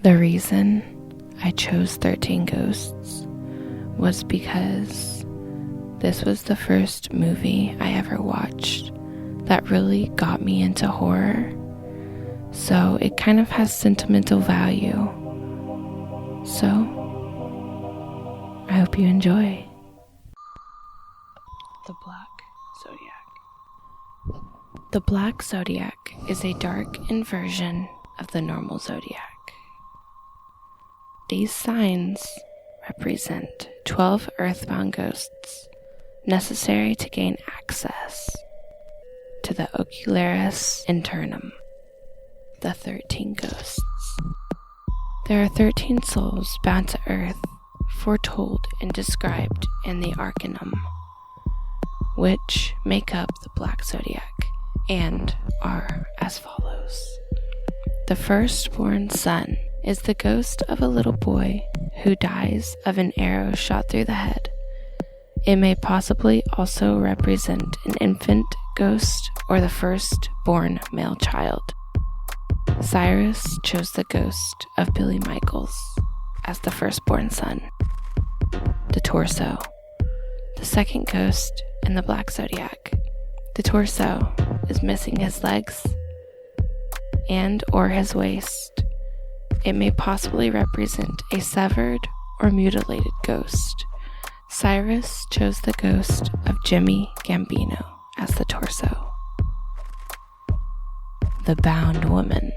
The reason I chose 13 Ghosts was because this was the first movie I ever watched that really got me into horror, so it kind of has sentimental value. So, I hope you enjoy. The Black Zodiac. The Black Zodiac is a dark inversion of the normal zodiac. These signs represent 12 earthbound ghosts necessary to gain access to the Ocularis Internum, the 13 ghosts. There are 13 souls bound to earth, foretold and described in the Arcanum, which make up the Black Zodiac and are as follows. The firstborn son is the ghost of a little boy who dies of an arrow shot through the head. It may possibly also represent an infant ghost or the firstborn male child. Cyrus chose the ghost of Billy Michaels as the firstborn son. The torso, the second ghost in the Black Zodiac. The torso is missing his legs and or his waist. It may possibly represent a severed or mutilated ghost. Cyrus chose the ghost of Jimmy Gambino as the torso. The Bound Woman,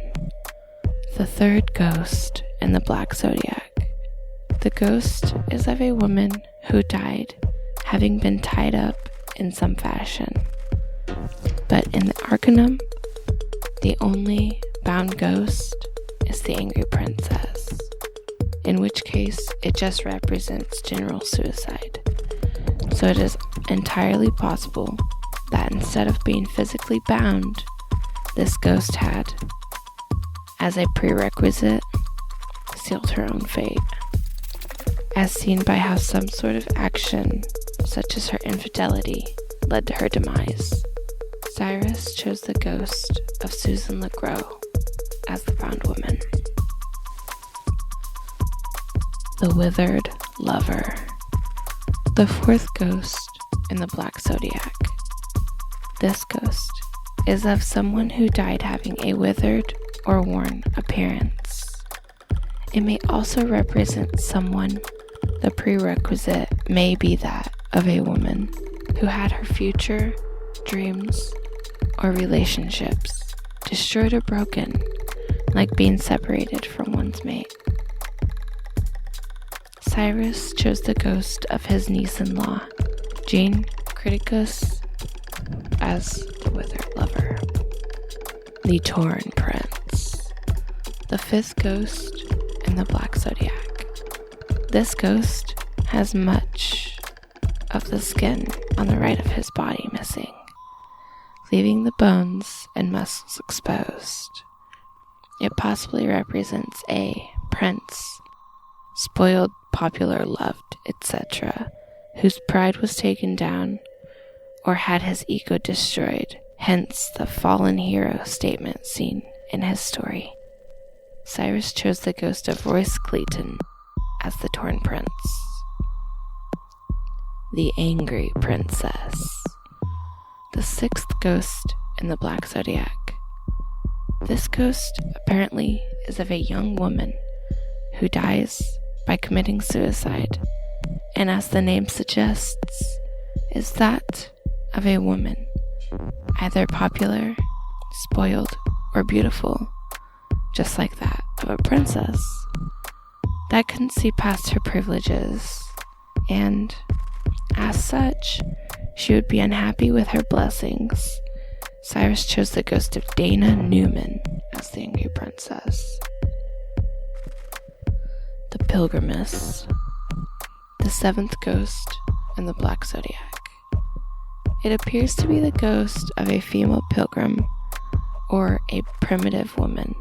the third ghost in the Black Zodiac. The ghost is of a woman who died having been tied up in some fashion. But in the Arcanum, the only bound ghost is the angry princess, in which case it just represents general suicide. So it is entirely possible that instead of being physically bound, this ghost had, as a prerequisite, sealed her own fate, as seen by how some sort of action, such as her infidelity, led to her demise. Cyrus chose the ghost of Susan LeGros as the bound woman. The Withered Lover, the fourth ghost in the Black Zodiac. This ghost is of someone who died having a withered or worn appearance. It may also represent someone. The prerequisite may be that of a woman who had her future, dreams, or relationships destroyed or broken, like being separated from one's mate. Cyrus chose the ghost of his niece-in-law, Jean Criticus, as the Withered Lover. The Torn Prince, the fifth ghost in the Black Zodiac. This ghost has much of the skin on the right of his body missing, leaving the bones and muscles exposed. It possibly represents a prince, spoiled, popular, loved, etc., whose pride was taken down or had his ego destroyed, hence the fallen hero statement seen in his story. Cyrus chose the ghost of Royce Clayton as the Torn Prince. The Angry Princess, the sixth ghost in the Black Zodiac. This ghost apparently is of a young woman who dies by committing suicide, and as the name suggests, is that of a woman, either popular, spoiled, or beautiful, just like that of a princess, that couldn't see past her privileges, and as such, she would be unhappy with her blessings. Cyrus chose the ghost of Dana Newman as the Angry Princess. The Pilgrimess, the seventh ghost in the Black Zodiac. It appears to be the ghost of a female pilgrim or a primitive woman.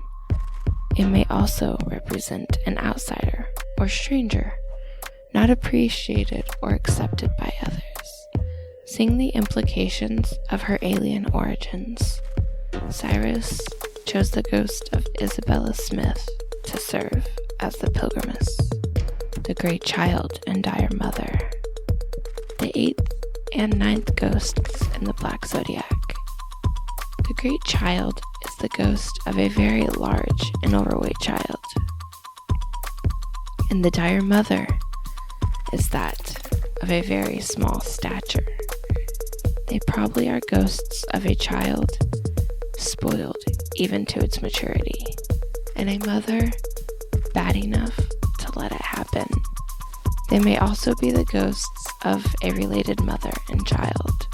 It may also represent an outsider or stranger, not appreciated or accepted by others. Seeing the implications of her alien origins, Cyrus chose the ghost of Isabella Smith to serve as the Pilgrimess, the Great Child and Dire Mother, the 8th and 9th ghosts in the Black Zodiac. The Great Child is the ghost of a very large and overweight child, and the Dire Mother is that of a very small stature. They probably are ghosts of a child spoiled even to its maturity, and a mother bad enough to let it happen. They may also be the ghosts of a related mother and child.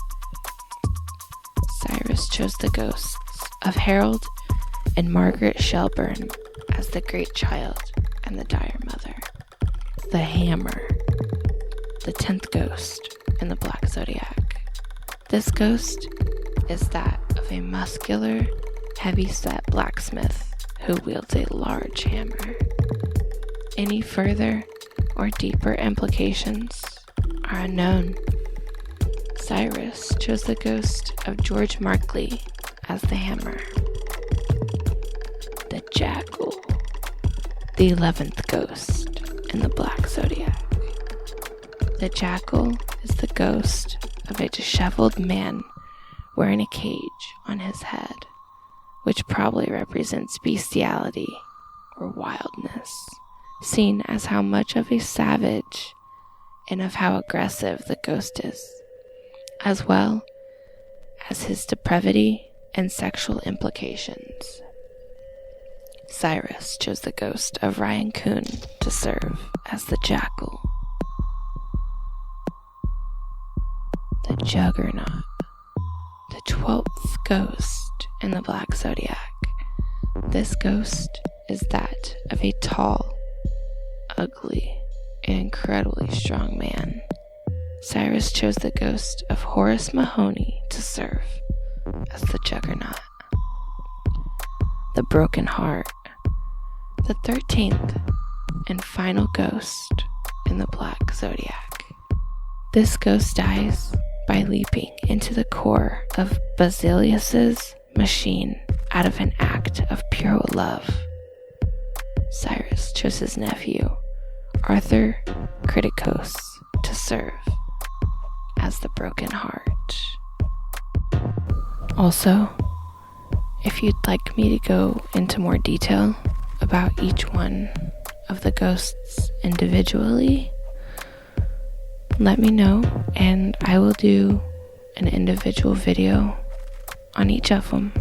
Cyrus chose the ghosts of Harold and Margaret Shelburne as the Great Child and the Dire Mother. The Hammer, the 10th ghost in the Black Zodiac. This ghost is that of a muscular, heavy-set blacksmith who wields a large hammer. Any further or deeper implications are unknown. Cyrus chose the ghost of George Markley as the Hammer. The Jackal, the 11th ghost in the Black Zodiac. The Jackal is the ghost of a disheveled man wearing a cage on his head, which probably represents bestiality or wildness, seen as how much of a savage and of how aggressive the ghost is, as well as his depravity and sexual implications. Cyrus chose the ghost of Ryan Coon to serve as the Jackal. The Juggernaut, the 12th ghost in the Black Zodiac. This ghost is that of a tall, ugly, and incredibly strong man. Cyrus chose the ghost of Horace Mahoney to serve as the Juggernaut. The Broken Heart, the 13th and final ghost in the Black Zodiac. This ghost dies by leaping into the core of Basilius's machine out of an act of pure love. Cyrus chose his nephew, Arthur Criticos, to serve as the Broken Heart. Also, if you'd like me to go into more detail about each one of the ghosts individually, let me know and I will do an individual video on each of them.